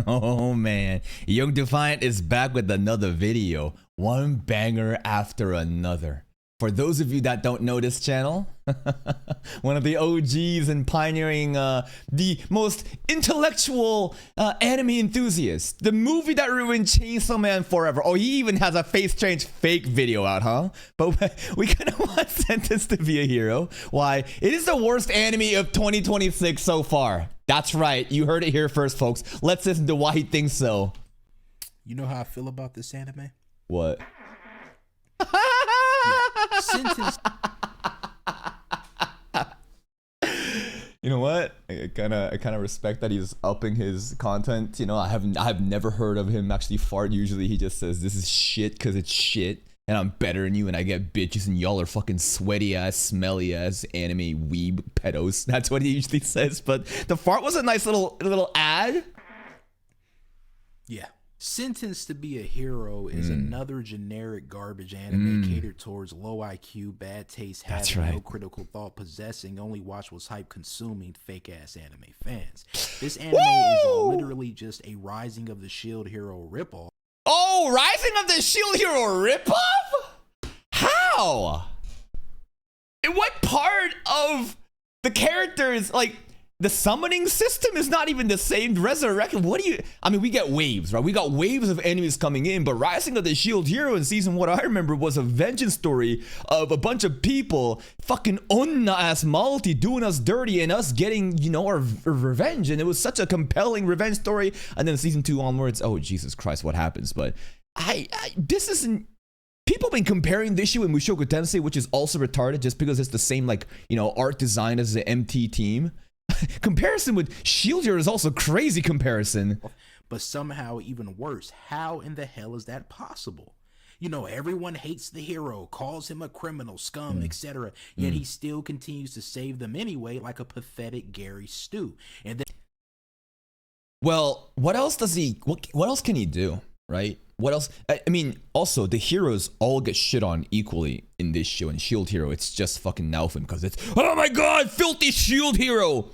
Oh man, Young Defiant is back with another video. One banger after another. For those of you that don't know this channel, one of the OGs and pioneering the most intellectual anime enthusiasts. The movie that ruined Chainsaw Man forever. Oh, he even has a face change fake video out, huh? But we kind of want Sentence to be a hero. Why? It is the worst anime of 2026 so far. That's right. You heard it here first, folks. Let's listen to why he thinks so. You know how I feel about this anime? What? Yeah. Sentence. You know what? I kind of respect that he's upping his content. You know, I have never heard of him actually fart. Usually he just says this is shit because it's shit, and I'm better than you, and I get bitches, and y'all are fucking sweaty ass, smelly ass anime weeb pedos. That's what he usually says. But the fart was a nice little ad. Yeah. Sentenced to be a Hero is another generic garbage anime catered towards low IQ, bad taste, having no critical thought, possessing, only watch what's hype, consuming fake ass anime fans. This anime is literally just a Rising of the Shield Hero ripoff. Oh, Rising of the Shield Hero ripoff? How? In what part of the characters, like, the summoning system is not even the same. Resurrection, what do you, I mean, we get waves, right? We got waves of enemies coming in, but Rising of the Shield Hero in season 1, I remember, was a vengeance story of a bunch of people, fucking onna-ass multi doing us dirty and us getting, you know, our revenge. And it was such a compelling revenge story. And then season 2 onwards, oh, Jesus Christ, what happens? But this isn't, people have been comparing this issue in Mushoku Tensei, which is also retarded just because it's the same, like, you know, art design as the MT team. Comparison with Shield Hero is also crazy comparison. But somehow even worse, how in the hell is that possible? You know, everyone hates the hero, calls him a criminal, scum, etc. Yet he still continues to save them anyway, like a pathetic Gary Stu. And then, well, what else does he? What else can he do? Right? What else? I mean, also the heroes all get shit on equally in this show. And Shield Hero, it's just fucking Naofim because it's, oh my god, filthy Shield Hero.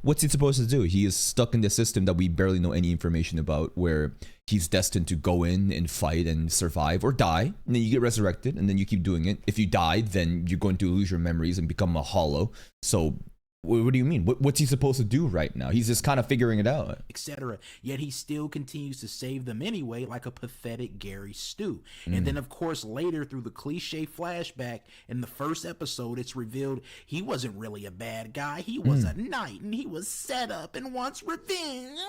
What's he supposed to do? He is stuck in the system that we barely know any information about, where he's destined to go in and fight and survive or die, and then you get resurrected, and then you keep doing it. If you die, then you're going to lose your memories and become a hollow. So what do you mean? What's he supposed to do right now? He's just kind of figuring it out. etc. Yet he still continues to save them anyway, like a pathetic Gary Stu. And then, of course, later through the cliche flashback in the first episode, it's revealed he wasn't really a bad guy. He was a knight, and he was set up and wants revenge.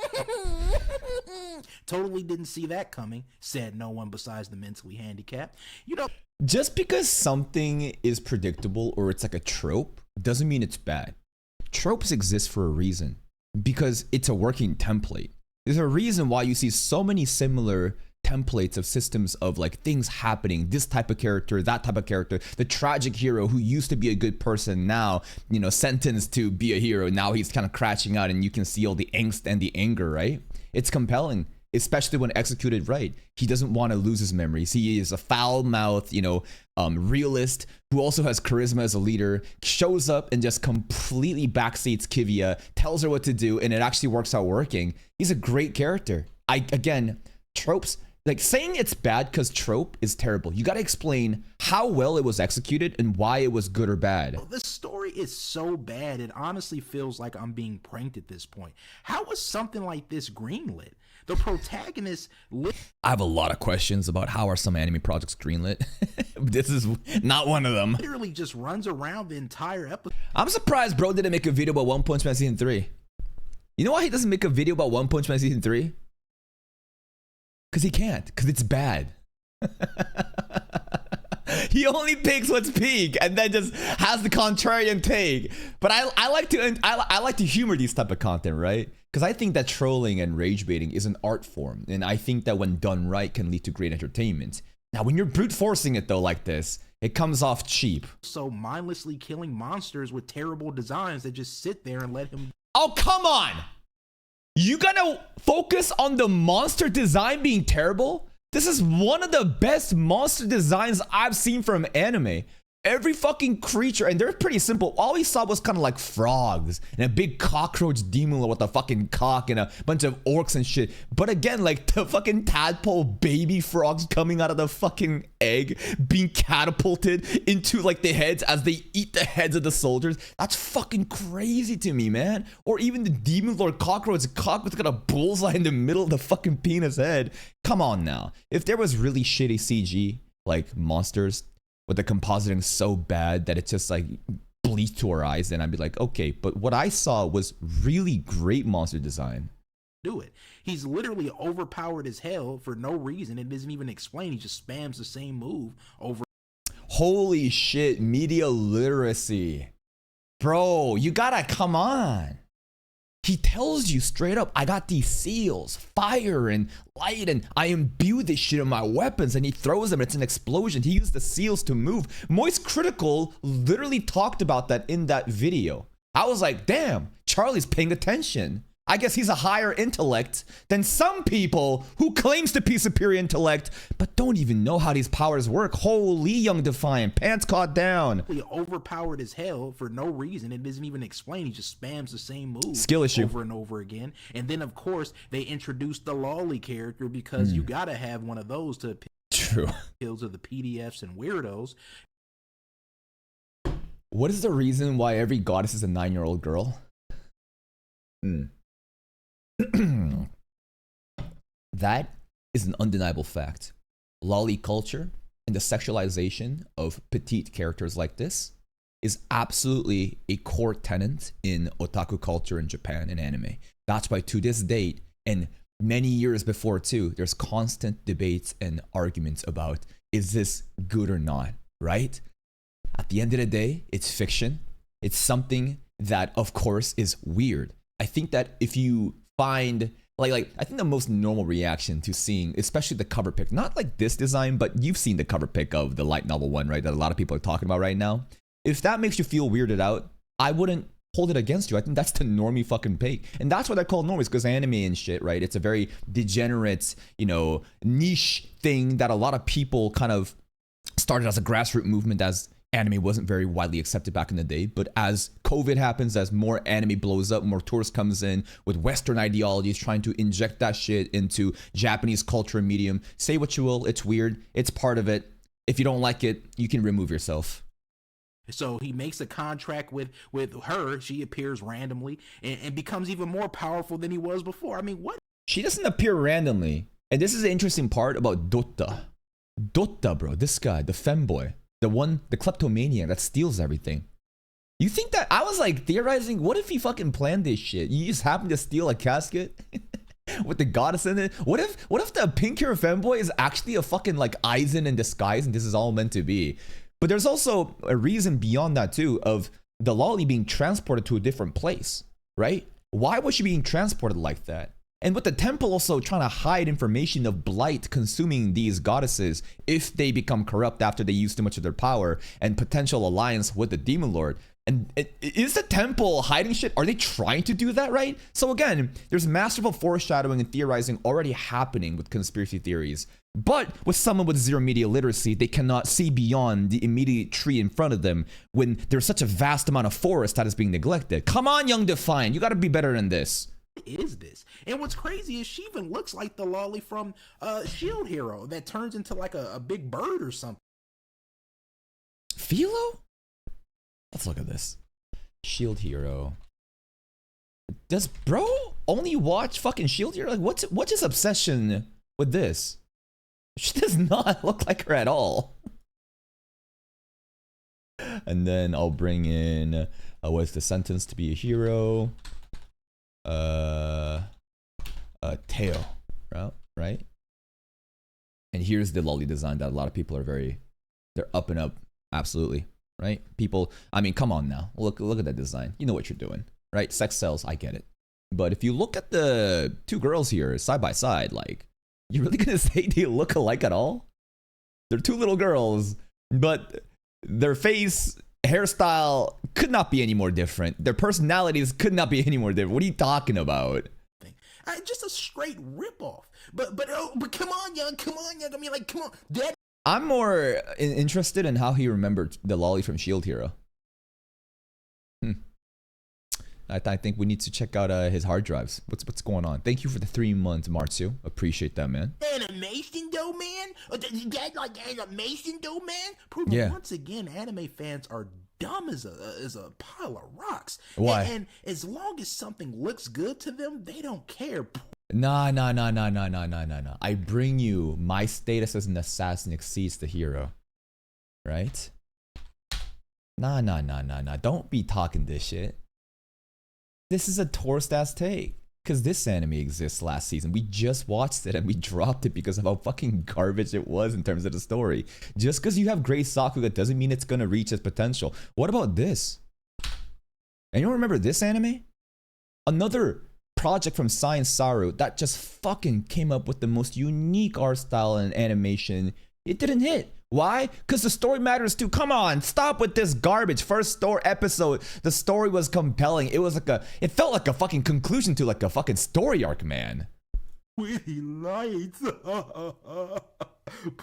Totally didn't see that coming, said no one besides the mentally handicapped. You know, just because something is predictable or it's like a trope doesn't mean it's bad. Tropes exist for a reason, because it's a working template. There's a reason why you see so many similar templates of systems of like things happening, this type of character, that type of character, the tragic hero who used to be a good person, now, you know, sentenced to be a hero, now he's kind of crashing out, and you can see all the angst and the anger, right? It's compelling, especially when executed right. He doesn't want to lose his memories. He is a foul-mouthed, you know, realist who also has charisma as a leader, shows up and just completely backseats Kivia, tells her what to do, and it actually works out working. He's a great character. Again, tropes, like saying it's bad because trope is terrible. You got to explain how well it was executed and why it was good or bad. the story is so bad, it honestly feels like I'm being pranked at this point. How was something like this greenlit? The protagonist... I have a lot of questions about how are some anime projects greenlit. This is not one of them. literally just runs around the entire episode. I'm surprised bro didn't make a video about One Punch Man Season 3. You know why he doesn't make a video about One Punch Man Season 3? Because he can't. Because it's bad. He only picks what's peak and then just has the contrarian take. But I like to humor these type of content, right? Because I think that trolling and rage baiting is an art form, and I think that when done right can lead to great entertainment. Now, when you're brute forcing it though like this, it comes off cheap. So mindlessly killing monsters with terrible designs that just sit there and let him... Oh, come on! You gonna focus on the monster design being terrible? This is one of the best monster designs I've seen from anime. Every fucking creature, and they're pretty simple. All we saw was kind of like frogs and a big cockroach demon with a fucking cock and a bunch of orcs and shit. But again, like the fucking tadpole baby frogs coming out of the fucking egg being catapulted into like the heads as they eat the heads of the soldiers. That's fucking crazy to me, man. Or even the demon lord cockroach got a bullseye in the middle of the fucking penis head. Come on now. If there was really shitty CG, like monsters, with the compositing so bad that it just like bleeds to our eyes, then I'd be like, okay. But what I saw was really great monster design. Do it. He's literally overpowered as hell for no reason. It doesn't even explain. He just spams the same move over. Holy shit, media literacy. Bro, you gotta come on. He tells you straight up, I got these seals, fire and light, and I imbue this shit in my weapons, and he throws them, it's an explosion. He used the seals to move. Moist Critical literally talked about that in that video. I was like, damn, Charlie's paying attention. I guess he's a higher intellect than some people who claims to be superior intellect, but don't even know how these powers work. Holy Young Defiant, pants caught down. Overpowered as hell for no reason. It doesn't even explain. He just spams the same move skill issue over and over again. And then of course they introduced the Lolly character because you gotta have one of those to appeal to the PDFs and weirdos. What is the reason why every goddess is a 9-year-old girl? That is an undeniable fact. Lolly culture and the sexualization of petite characters like this is absolutely a core tenet in otaku culture in Japan and anime. That's why to this date, and many years before too, there's constant debates and arguments about, is this good or not, right? At the end of the day, it's fiction. It's something that, of course, is weird. I think that if you find like I think the most normal reaction to seeing, especially the cover pic, not like this design, but you've seen the cover pic of the light novel one, right? That a lot of people are talking about right now. If that makes you feel weirded out, I wouldn't hold it against you. I think that's the normie fucking pic. And that's what they're called normies, because anime and shit, right? It's a very degenerate, niche thing that a lot of people kind of started as a grassroots movement, as anime wasn't very widely accepted back in the day. But as COVID happens, as more anime blows up, more tourists comes in with Western ideologies trying to inject that shit into Japanese culture and medium. Say what you will, it's weird. It's part of it. If you don't like it, you can remove yourself. So he makes a contract with her. She appears randomly and becomes even more powerful than he was before. I mean, what? She doesn't appear randomly. And this is the interesting part about Dota. Dota, bro, this guy, the femboy. The kleptomaniac that steals everything. You think that, I was like theorizing, what if he fucking planned this shit? You just happen to steal a casket with the goddess in it? What if the pink hair femboy is actually a fucking like Aizen in disguise and this is all meant to be? But there's also a reason beyond that too, of the Lolly being transported to a different place, right? Why was she being transported like that? And with the temple also trying to hide information of blight consuming these goddesses if they become corrupt after they use too much of their power, and potential alliance with the demon lord. And is the temple hiding shit? Are they trying to do that, right? So again, there's masterful foreshadowing and theorizing already happening with conspiracy theories. But with someone with zero media literacy, they cannot see beyond the immediate tree in front of them when there's such a vast amount of forest that is being neglected. Come on, Young Defiant, you gotta be better than this. Is this? And what's crazy is she even looks like the Lolly from Shield Hero that turns into like a big bird or something. Philo? Let's look at this. Shield Hero. Does bro only watch fucking Shield Hero? Like what's his obsession with this? She does not look like her at all. And then I'll bring in what's the sentence to be a hero? Teo, right? And here's the Lolly design that a lot of people are they're up and up, absolutely, right? People, I mean, come on now, look at that design. You know what you're doing, right? Sex sells, I get it. But if you look at the two girls here side by side, like, you really gonna say they look alike at all? They're two little girls, but their face, hairstyle could not be any more different. Their personalities could not be any more different. What are you talking about? Just a straight ripoff. But come on, young. I mean, like, come on, that. I'm more interested in how he remembered the lolly from Shield Hero. I think we need to check out his hard drives. What's going on? Thank you for the 3 months, Martsu. Appreciate that, man. Animation though, man. That like animation though, man. Proving once again, anime fans are dumb as a pile of rocks. Why? And as long as something looks good to them, they don't care. Nah. I bring you my status as an assassin exceeds the hero, right? Nah. Don't be talking this shit. This is a tourist ass take. Because this anime exists last season. We just watched it and we dropped it because of how fucking garbage it was in terms of the story. Just because you have great Sakuga doesn't mean it's going to reach its potential. What about this? Anyone remember this anime? Another project from Science Saru that just fucking came up with the most unique art style and animation. It didn't hit. Why? Because the story matters too. Come on, stop with this garbage. First story episode, the story was compelling. It was like it felt like a fucking conclusion to like a fucking story arc, man. Pretty lights,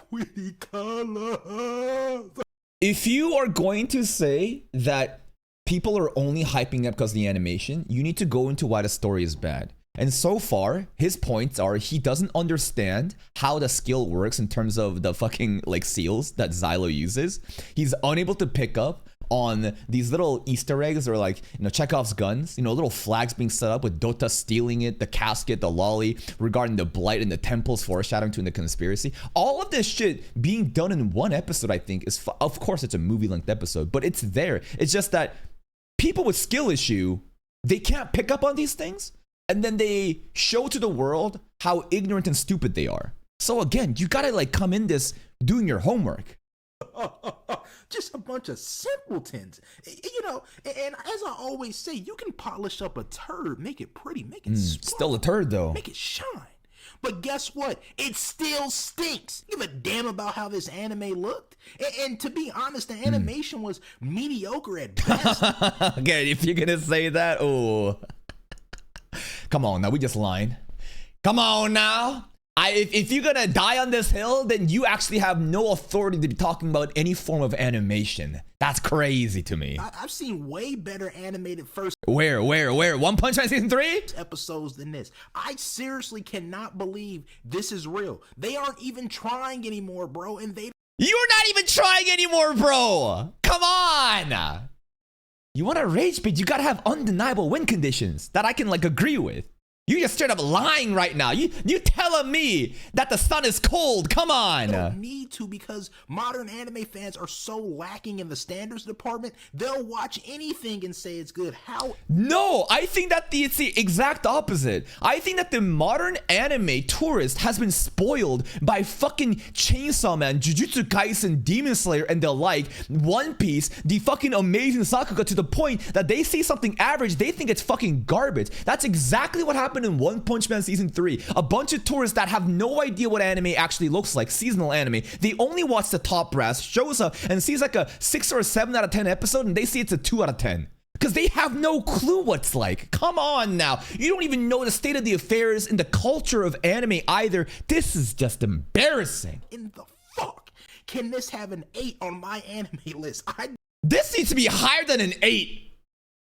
pretty colors. If you are going to say that people are only hyping up because of the animation, you need to go into why the story is bad. And so far, his points are he doesn't understand how the skill works in terms of the fucking like seals that Xylo uses. He's unable to pick up on these little Easter eggs or like, you know, Chekhov's guns, you know, little flags being set up with Dota stealing it, the casket, the lolly, regarding the blight and the temples foreshadowing to the conspiracy. All of this shit being done in one episode, I think, is, of course, it's a movie-length episode, but it's there. It's just that people with skill issue, they can't pick up on these things. And then they show to the world how ignorant and stupid they are. So again, you gotta like come in this doing your homework. Just a bunch of simpletons. You know, and as I always say, you can polish up a turd, make it pretty, make it still a turd though. Make it shine. But guess what? It still stinks. Give a damn about how this anime looked. And to be honest, the animation was mediocre at best. Okay, if you're gonna say that, oh. Come on now, we just lying. Come on now. If you're gonna die on this hill, then you actually have no authority to be talking about any form of animation. That's crazy to me. I've seen way better animated first. Where? One Punch Man season 3? Episodes than this. I seriously cannot believe this is real. They aren't even trying anymore, bro. And you're not even trying anymore, bro. Come on. You want to rage bait, you gotta have undeniable win conditions that I can like agree with. You just straight up lying right now. You telling me that the sun is cold. Come on. You don't need to, because modern anime fans are so lacking in the standards department. They'll watch anything and say it's good. How? No, I think that it's the exact opposite. I think that the modern anime tourist has been spoiled by fucking Chainsaw Man, Jujutsu Kaisen, Demon Slayer, and the like. One Piece, the fucking amazing Sakuga, to the point that they see something average, they think it's fucking garbage. That's exactly what happened in One Punch Man season 3. A bunch of tourists that have no idea what anime actually looks like, seasonal anime, they only watch the top brass, shows up and sees like a 6 or a 7 out of 10 episode, and they see it's a 2 out of 10 because they have no clue what's like. Come on now, you don't even know the state of the affairs in the culture of anime either. This is just embarrassing. In the fuck can this have an 8 on my anime list? This needs to be higher than an 8.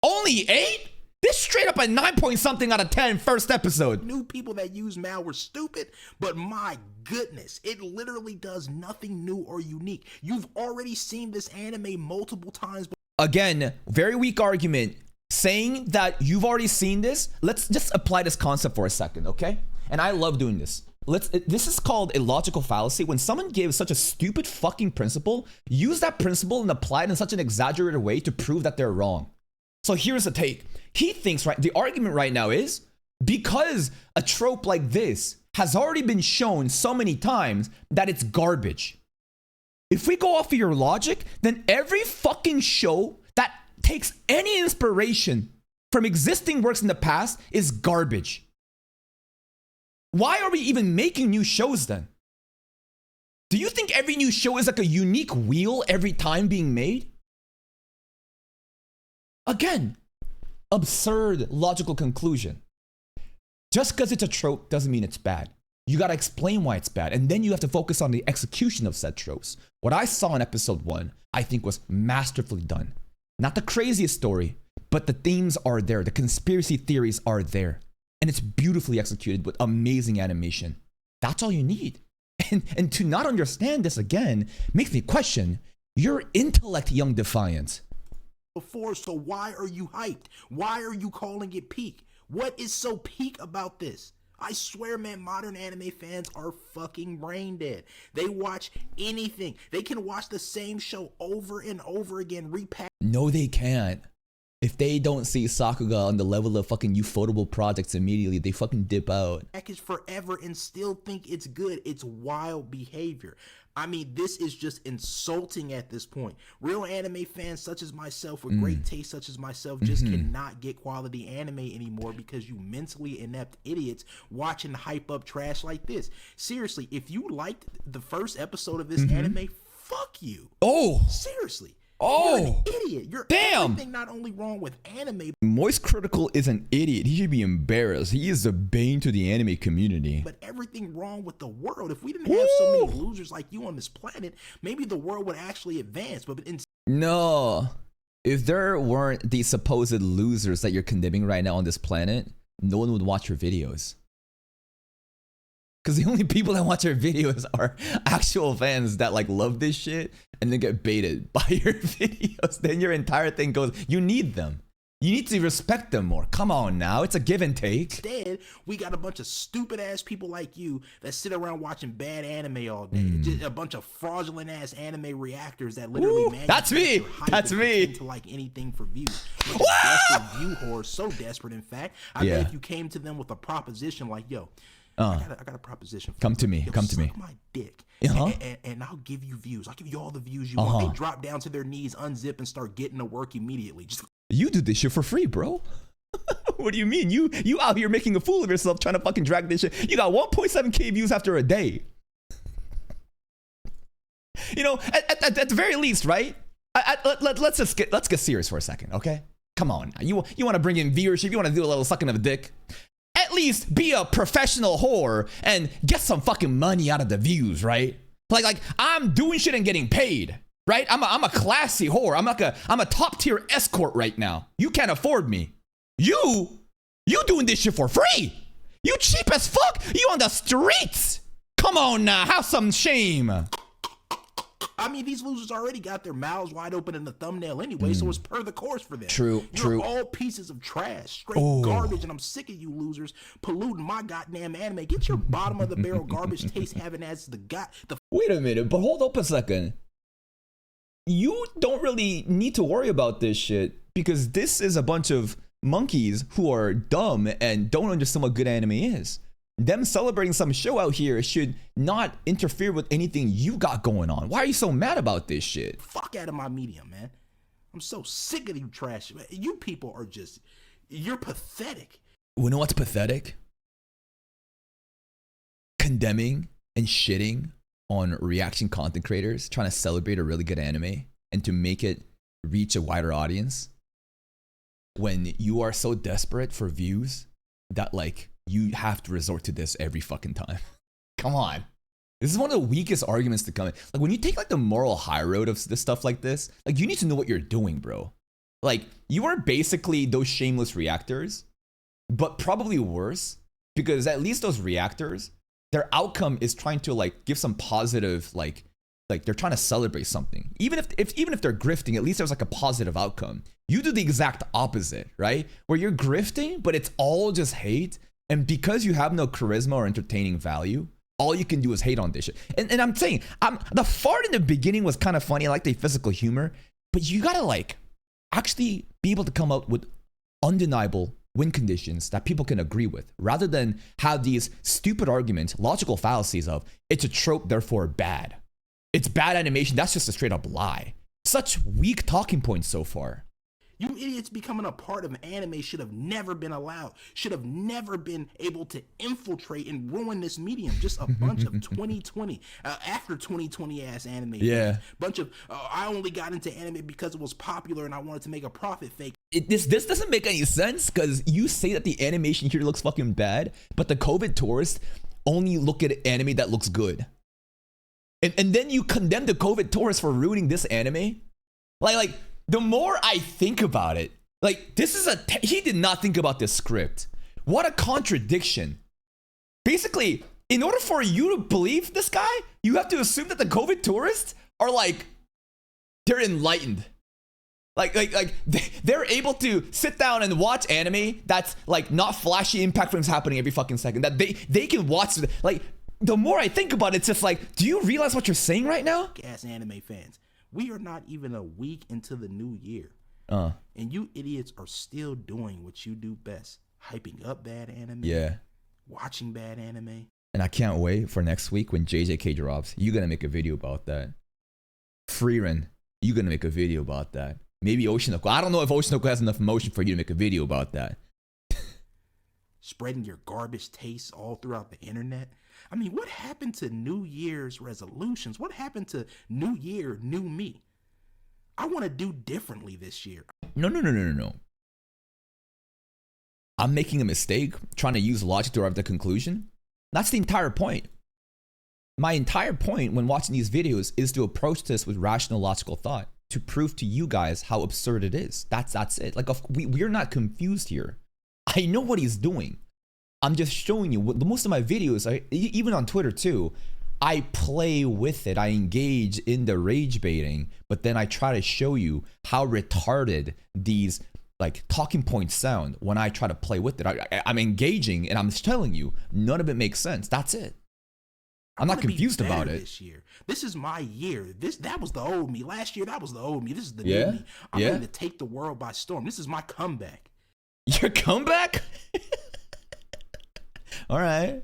Only 8? This straight up a 9 point something out of 10 first episode. New people that use Mal were stupid, but my goodness, it literally does nothing new or unique. You've already seen this anime multiple times. Again, very weak argument. Saying that you've already seen this, let's just apply this concept for a second, okay? And I love doing this. This is called a logical fallacy. When someone gives such a stupid fucking principle, use that principle and apply it in such an exaggerated way to prove that they're wrong. So here's the take. He thinks, right, the argument right now is because a trope like this has already been shown so many times that it's garbage. If we go off of your logic, then every fucking show that takes any inspiration from existing works in the past is garbage. Why are we even making new shows then? Do you think every new show is like a unique wheel every time being made? Again, absurd logical conclusion. Just because it's a trope doesn't mean it's bad. You gotta explain why it's bad. And then you have to focus on the execution of said tropes. What I saw in episode 1, I think was masterfully done. Not the craziest story, but the themes are there. The conspiracy theories are there. And it's beautifully executed with amazing animation. That's all you need. And to not understand this again makes me question your intellect, Young Defiant. Before, so why are you hyped? Why are you calling it peak? What is so peak about this? I swear, man, modern anime fans are fucking brain dead. They watch anything. They can watch the same show over and over again, repack. No, they can't. If they don't see Sakuga on the level of fucking Ufotable projects immediately, they fucking dip out. Package forever and still think it's good. It's wild behavior. I mean, this is just insulting at this point. Real anime fans such as myself, with great taste such as myself, just cannot get quality anime anymore because you mentally inept idiots watching hype up trash like this. Seriously, if you liked the first episode of this anime, fuck you. Oh! Seriously. Oh, you're an idiot. You're damn. Everything not only wrong with anime. Moist Critical is an idiot. He should be embarrassed. He is the bane to the anime community. But everything wrong with the world. If we didn't have so many losers like you on this planet, maybe the world would actually advance. But no, if there weren't these supposed losers that you're condemning right now on this planet, no one would watch your videos. Because the only people that watch your videos are actual fans that like love this shit and then get baited by your videos. Then your entire thing goes, you need them. You need to respect them more. Come on now, it's a give and take. Instead, we got a bunch of stupid ass people like you that sit around watching bad anime all day. Just a bunch of fraudulent ass anime reactors that literally that's me. That's me. To like anything for views. Desperate view whores, so desperate in fact. I bet if you came to them with a proposition like, yo, I got a proposition for come you. To me. Yo, come to me. Suck my dick. And I'll give you views. I'll give you all the views you want. They drop down to their knees, unzip, and start getting to work immediately. Just you do this shit for free, bro. What do you mean? You out here making a fool of yourself trying to fucking drag this shit. You got 1.7k views after a day. You know, at the very least, right? Let's get serious for a second, okay? Come on. You want to bring in viewership? You want to do a little sucking of a dick? At least be a professional whore and get some fucking money out of the views, right? Like I'm doing shit and getting paid, right? I'm a classy whore. I'm a top tier escort right now. You can't afford me. You doing this shit for free. You cheap as fuck. You on the streets. Come on now, have some shame. I mean, these losers already got their mouths wide open in the thumbnail anyway, so it's per the course for them. You're all pieces of trash, straight garbage, and I'm sick of you losers polluting my goddamn anime. Get your bottom of the barrel garbage taste having as the Wait a minute, but hold up a second. You don't really need to worry about this shit because this is a bunch of monkeys who are dumb and don't understand what good anime is. Them celebrating some show out here should not interfere with anything you got going on. Why are you so mad about this shit? Fuck out of my medium, man. I'm so sick of you trash. You people are just, you're pathetic. You know what's pathetic? Condemning and shitting on reaction content creators trying to celebrate a really good anime and to make it reach a wider audience when you are so desperate for views that like you have to resort to this every fucking time. Come on. This is one of the weakest arguments to come in. Like when you take like the moral high road of this stuff like this, like you need to know what you're doing, bro. Like you are basically those shameless reactors, but probably worse because at least those reactors, their outcome is trying to like give some positive, like they're trying to celebrate something. Even if they're grifting, at least there's like a positive outcome. You do the exact opposite, right? Where you're grifting, but it's all just hate. And because you have no charisma or entertaining value, all you can do is hate on this shit. And I'm saying, the fart in the beginning was kind of funny. I like the physical humor, but you gotta like actually be able to come up with undeniable win conditions that people can agree with, rather than have these stupid arguments, logical fallacies of it's a trope, therefore bad. It's bad animation. That's just a straight up lie. Such weak talking points so far. You idiots becoming a part of anime should have never been allowed, should have never been able to infiltrate and ruin this medium. Just a bunch of 2020, after 2020 ass anime. Yeah. Bunch of, I only got into anime because it was popular and I wanted to make a profit fake. This doesn't make any sense because you say that the animation here looks fucking bad, but the COVID tourist only look at anime that looks good. And then you condemn the COVID tourists for ruining this anime? Like the more I think about it, like this is he did not think about this script. What a contradiction. Basically, in order for you to believe this guy, you have to assume that the COVID tourists are like, they're enlightened. Like they're able to sit down and watch anime that's like not flashy impact frames happening every fucking second. That they can watch, like, the more I think about it, it's just like, do you realize what you're saying right now? Ass anime fans, we are not even a week into the new year. And you idiots are still doing what you do best. Hyping up bad anime. Yeah. Watching bad anime. And I can't wait for next week when JJK drops. You're going to make a video about that. Freeran, you're going to make a video about that. Maybe Oshinoko. I don't know if Oshinoko has enough emotion for you to make a video about that. Spreading your garbage tastes all throughout the internet. I mean, what happened to New Year's resolutions? What happened to New Year, new me? I want to do differently this year. No. I'm making a mistake trying to use logic to arrive at the conclusion. That's the entire point. My entire point when watching these videos is to approach this with rational, logical thought, to prove to you guys how absurd it is. That's it. Like, we're not confused here. I know what he's doing. I'm just showing you. Most of my videos, even on Twitter too, I play with it. I engage in the rage baiting, but then I try to show you how retarded these like talking points sound when I try to play with it. I'm engaging and I'm telling you, none of it makes sense. That's it. I'm not confused about it. This year, this is my year. That was the old me. Last year, that was the old me. This is the new me. I'm going to take the world by storm. This is my comeback. Your comeback? All right.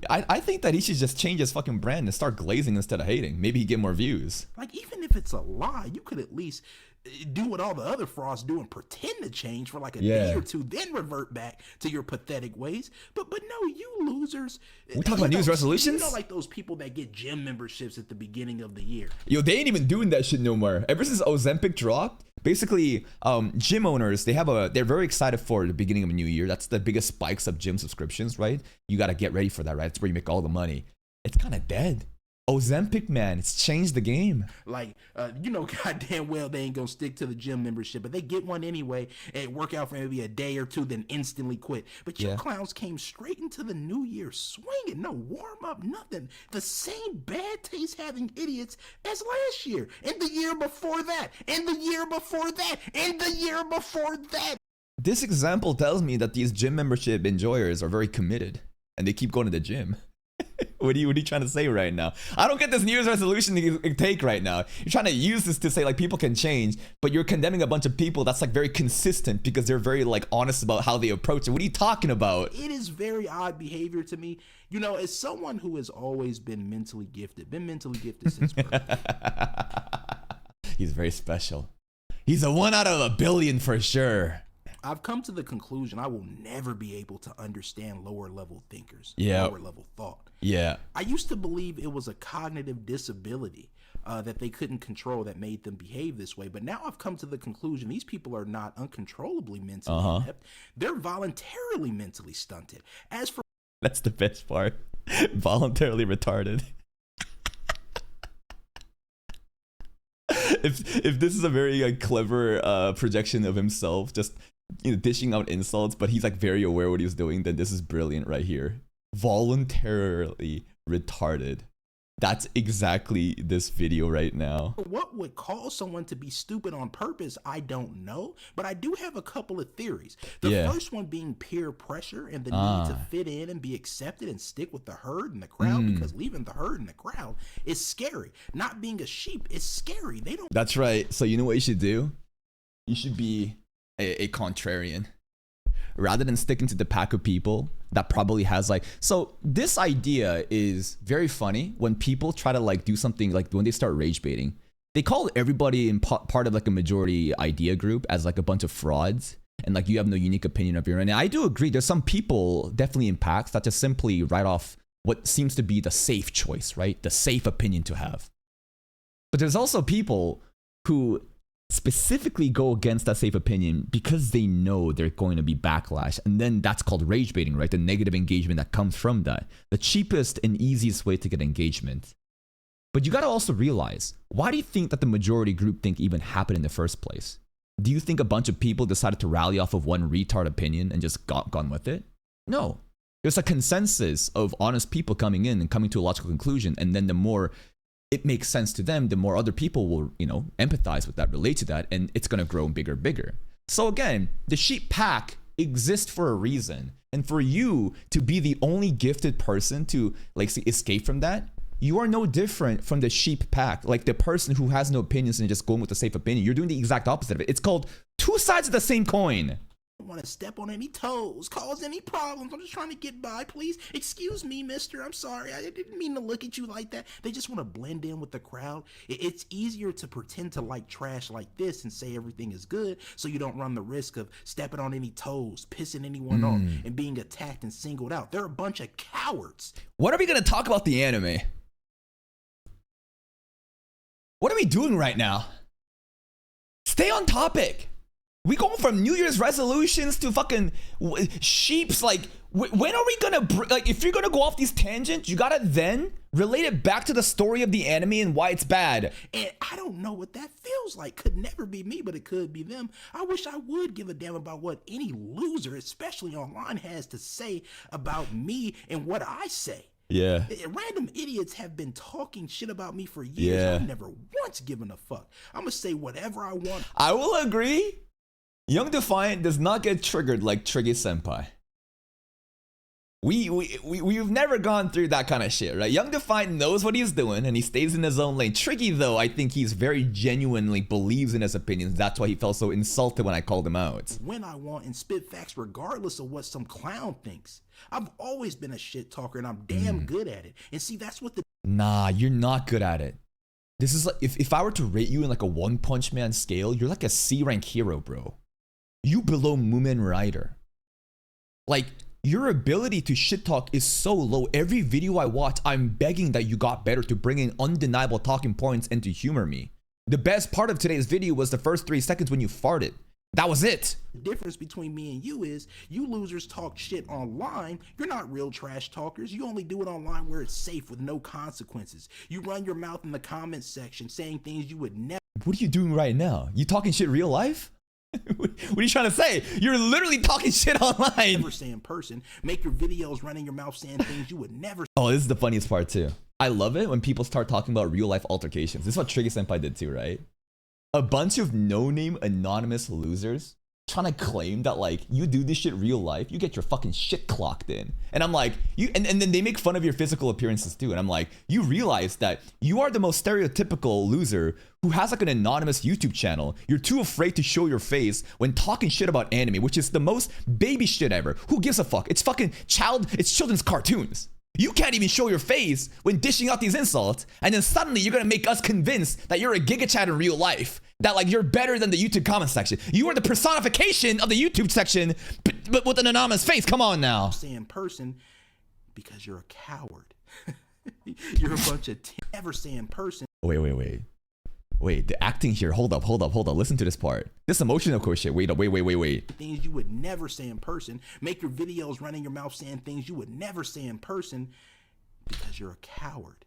I think that he should just change his fucking brand and start glazing instead of hating. Maybe he'd get more views. Like, even if it's a lie, you could at least do what all the other frauds do and pretend to change for like a day or two, then revert back to your pathetic ways. But no, you losers. We talking about New Year's resolutions? You know, like those people that get gym memberships at the beginning of the year. Yo, they ain't even doing that shit no more. Ever since Ozempic dropped, basically, gym owners, they're very excited for the beginning of a new year. That's the biggest spikes of gym subscriptions, right? You got to get ready for that, right? That's where you make all the money. It's kind of dead. Ozempic, man, it's changed the game. Like, you know, goddamn well they ain't gonna stick to the gym membership, but they get one anyway and work out for maybe a day or two, then instantly quit. But you clowns came straight into the new year swinging, no warm up, nothing. The same bad taste having idiots as last year, and the year before that, and the year before that, and the year before that. This example tells me that these gym membership enjoyers are very committed, and they keep going to the gym. What are you trying to say right now? I don't get this New Year's resolution you take right now. You're trying to use this to say like people can change, but you're condemning a bunch of people that's like very consistent because they're very like honest about how they approach it. What are you talking about? It is very odd behavior to me. You know, as someone who has always been mentally gifted since birth. He's very special. He's a 1 out of a billion for sure. I've come to the conclusion I will never be able to understand lower level thinkers, lower level thought. Yeah. I used to believe it was a cognitive disability that they couldn't control that made them behave this way. But now I've come to the conclusion these people are not uncontrollably mentally inept. They're voluntarily mentally stunted. As for That's the best part. Voluntarily retarded. If this is a very clever projection of himself, just dishing out insults, but he's like very aware what he's doing, then this is brilliant right here. Voluntarily retarded. That's exactly this video right now. What would cause someone to be stupid on purpose, I don't know, but I do have a couple of theories. The first one being peer pressure and the need to fit in and be accepted and stick with the herd and the crowd, because leaving the herd and the crowd is scary. Not being a sheep is scary. They don't. That's right. So you know what you should do? You should be a contrarian. Rather than sticking to the pack of people that probably has like, so this idea is very funny when people try to like do something, like when they start rage baiting, they call everybody in part of like a majority idea group as like a bunch of frauds, and like you have no unique opinion of your own. And I do agree, there's some people definitely in packs that just simply write off what seems to be the safe choice, right? The safe opinion to have. But there's also people who specifically go against that safe opinion because they know they're going to be backlash. And then that's called rage baiting, right? The negative engagement that comes from that. The cheapest and easiest way to get engagement. But you got to also realize, why do you think that the majority groupthink even happened in the first place? Do you think a bunch of people decided to rally off of one retard opinion and just gone with it? No. There's a consensus of honest people coming in and coming to a logical conclusion. And then the more it makes sense to them, the more other people will, empathize with that, relate to that, and it's going to grow bigger and bigger. So again, the sheep pack exists for a reason. And for you to be the only gifted person to escape from that, you are no different from the sheep pack, like the person who has no opinions and just going with the safe opinion. You're doing the exact opposite of it. It's called two sides of the same coin. I don't want to step on any toes, cause any problems. I'm just trying to get by, please. Excuse me, mister. I'm sorry. I didn't mean to look at you like that. They just want to blend in with the crowd. It's easier to pretend to like trash like this and say everything is good so you don't run the risk of stepping on any toes, pissing anyone off, and being attacked and singled out. They're a bunch of cowards. What are we going to talk about the anime? What are we doing right now? Stay on topic. We going from New Year's resolutions to fucking sheeps. When are we gonna if you're gonna go off these tangents, you gotta then relate it back to the story of the anime and why it's bad. And I don't know what that feels like. Could never be me, but it could be them. I wish I would give a damn about what any loser, especially online, has to say about me and what I say. Yeah. Random idiots have been talking shit about me for years. Yeah. I've never once given a fuck. I'm gonna say whatever I want. I will agree. Young Defiant does not get triggered like Triggy Senpai. We've never gone through that kind of shit, right? Young Defiant knows what he's doing and he stays in his own lane. Triggy, though, I think he's very genuinely believes in his opinions. That's why he felt so insulted when I called him out. When I want and spit facts regardless of what some clown thinks. I've always been a shit talker and I'm damn good at it. And see, that's what the... Nah, you're not good at it. This is like, if I were to rate you in like a One Punch Man scale, you're like a C rank hero, bro. You below Mumen Rider. Like, your ability to shit talk is so low. Every video I watch, I'm begging that you got better to bring in undeniable talking points and to humor me. The best part of today's video was the first 3 seconds when you farted. That was it. The difference between me and you is you losers talk shit online. You're not real trash talkers. You only do it online where it's safe with no consequences. You run your mouth in the comments section saying things you would never... What are you doing right now? You talking shit real life? What are you trying to say? You're literally talking shit online. Never say in person. Make your videos running your mouth saying things you would never... Oh, this is the funniest part too. I love it when people start talking about real life altercations. This is what Triggy Senpai did too, right? A bunch of no-name anonymous losers trying to claim that like you do this shit real life, you get your fucking shit clocked in. And I'm like, and then they make fun of your physical appearances too. And I'm like, you realize that you are the most stereotypical loser who has like an anonymous YouTube channel. You're too afraid to show your face when talking shit about anime, which is the most baby shit ever. Who gives a fuck? It's fucking it's children's cartoons. You can't even show your face when dishing out these insults, and then suddenly you're gonna make us convinced that you're a Giga Chad in real life, that like you're better than the YouTube comment section. You are the personification of the YouTube section, but with an anonymous face. Come on now. Say in person because you're a coward. You're a bunch of never say in person. Wait, the acting here. Hold up. Listen to this part. This emotional core shit. Wait. Things you would never say in person. Make your videos running your mouth saying things you would never say in person because you're a coward.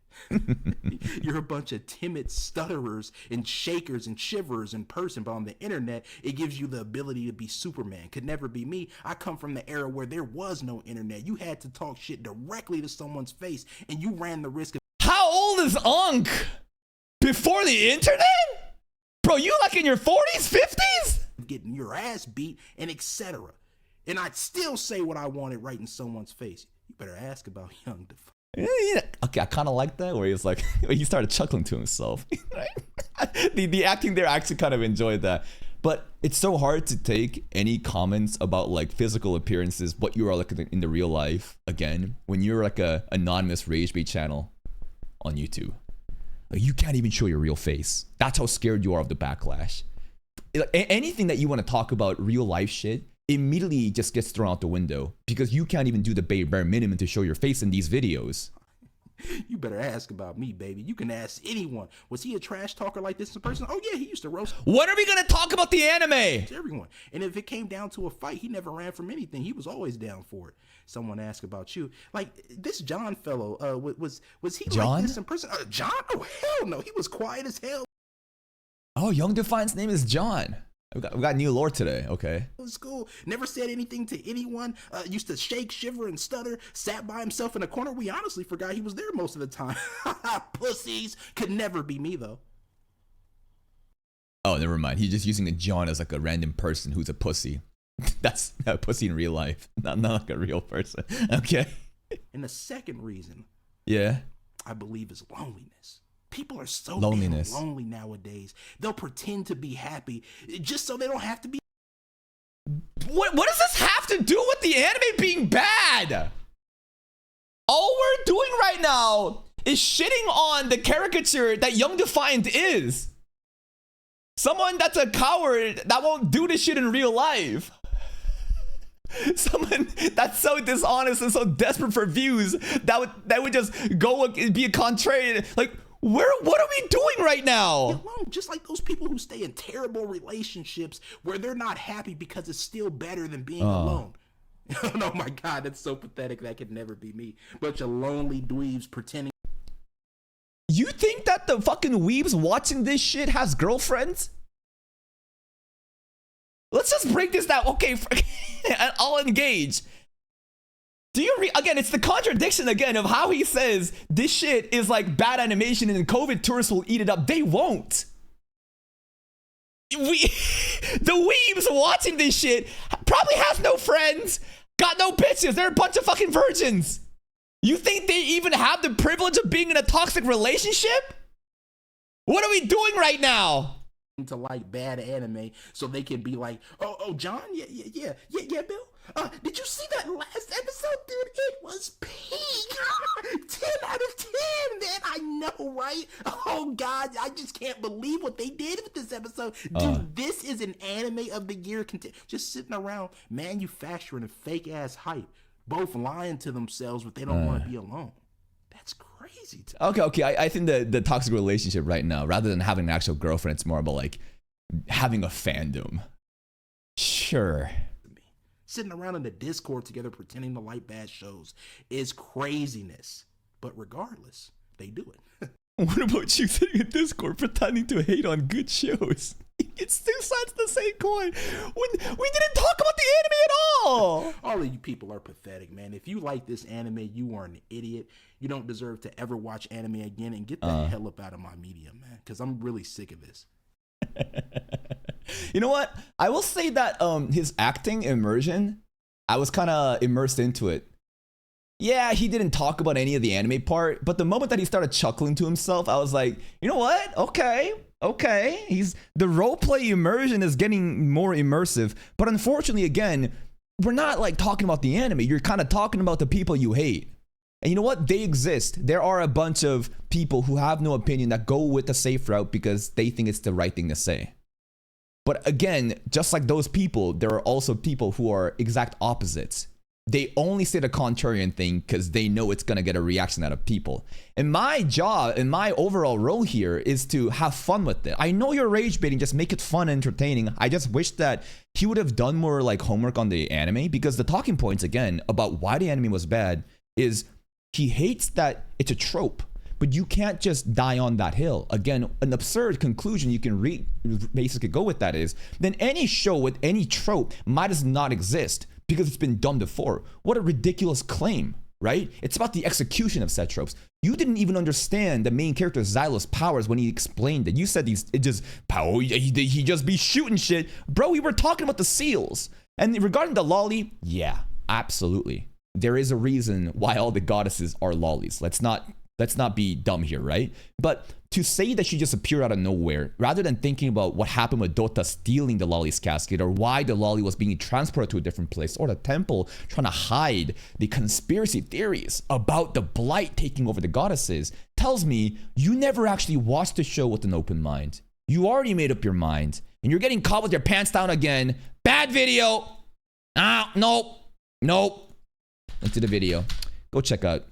You're a bunch of timid stutterers and shakers and shiverers in person, but on the internet, it gives you the ability to be Superman. Could never be me. I come from the era where there was no internet. You had to talk shit directly to someone's face, and you ran the risk of... How old is Ankh? Before the internet? Bro, you like in your 40s, 50s? Getting your ass beat and etc. And I'd still say what I wanted right in someone's face. You better ask about Young Defiant. Yeah. Okay, I kind of like that where he was like, he started chuckling to himself. the acting there, I actually kind of enjoyed that. But it's so hard to take any comments about like physical appearances, what you are like in the real life, again, when you're like a anonymous rage bait channel on YouTube. Like, you can't even show your real face. That's how scared you are of the backlash. Anything that you want to talk about real life shit immediately just gets thrown out the window because you can't even do the bare minimum to show your face in these videos. You better ask about me, baby. You can ask anyone. Was he a trash talker like this in person? Oh yeah, he used to roast. When are we gonna talk about the anime? Everyone. And if it came down to a fight, he never ran from anything. He was always down for it. Someone asked about you, like this John fellow. Was he John? like this in person? John? Oh hell no, he was quiet as hell. Oh, Young Defiant's name is John. We got new lore today. Okay. In school, never said anything to anyone. Used to shake, shiver, and stutter. Sat by himself in a corner. We honestly forgot he was there most of the time. Pussies. Could never be me though. Oh, never mind. He's just using a John as like a random person who's a pussy. That's a pussy in real life, not like a real person. Okay. And the second reason, yeah, I believe is loneliness. People are so loneliness. Lonely nowadays. They'll pretend to be happy just so they don't have to be. What does this have to do with the anime being bad? All we're doing right now is shitting on the caricature that Young Defiant is. Someone that's a coward that won't do this shit in real life. Someone that's so dishonest and so desperate for views that would just go and be a contrarian. Like, what are we doing right now? Alone, just like those people who stay in terrible relationships where they're not happy because it's still better than being alone. Oh my God, that's so pathetic. That could never be me. Bunch of lonely dweebs pretending. You think that the fucking weebs watching this shit has girlfriends? Let's just break this down. Okay, I'll engage. Do you again, it's the contradiction again of how he says this shit is like bad animation and COVID tourists will eat it up. They won't. The weebs watching this shit probably has no friends, got no bitches. They're a bunch of fucking virgins. You think they even have the privilege of being in a toxic relationship? What are we doing right now? To like bad anime so they can be like, oh John, yeah, Bill, did you see that last episode, dude? It was peak. 10 out of 10, man. I know, right? Oh God, I just can't believe what they did with this episode, dude. This is an anime of the year just sitting around manufacturing a fake ass hype, both lying to themselves but they don't want to be alone. That's crazy. Okay. I think the toxic relationship right now, rather than having an actual girlfriend, it's more about like having a fandom. Sure. Sitting around in the Discord together pretending to like bad shows is craziness. But regardless, they do it. What about you sitting in Discord pretending to hate on good shows? It's two sides of the same coin. We didn't talk about the anime at all. All of you people are pathetic, man. If you like this anime, you are an idiot. You don't deserve to ever watch anime again, and get the hell up out of my media, man, because I'm really sick of this. You know what? I will say that his acting immersion, I was kind of immersed into it. Yeah, he didn't talk about any of the anime part, but the moment that he started chuckling to himself, I was like, you know what? Okay. The roleplay immersion is getting more immersive, but unfortunately, again, we're not like talking about the anime. You're kind of talking about the people you hate. And you know what? They exist. There are a bunch of people who have no opinion that go with the safe route because they think it's the right thing to say. But again, just like those people, there are also people who are exact opposites. They only say the contrarian thing because they know it's going to get a reaction out of people. And my job and my overall role here is to have fun with it. I know you're rage baiting, just make it fun and entertaining. I just wish that he would have done more like homework on the anime, because the talking points again about why the anime was bad is he hates that it's a trope. But you can't just die on that hill. Again, an absurd conclusion you can basically go with that is, then any show with any trope might as not exist because it's been done before. What a ridiculous claim, right? It's about the execution of said tropes. You didn't even understand the main character Xylo's powers when he explained it. You said he just be shooting shit. Bro, we were talking about the seals. And regarding the lolly, yeah, absolutely. There is a reason why all the goddesses are lollies. Let's not be dumb here, right? But to say that she just appeared out of nowhere, rather than thinking about what happened with Dota stealing the lolly's casket, or why the lolly was being transported to a different place, or the temple trying to hide the conspiracy theories about the blight taking over the goddesses, tells me you never actually watched the show with an open mind. You already made up your mind, and you're getting caught with your pants down again. Bad video. Nope. Into the video. Go check out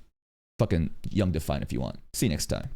fucking Young Define if you want. See you next time.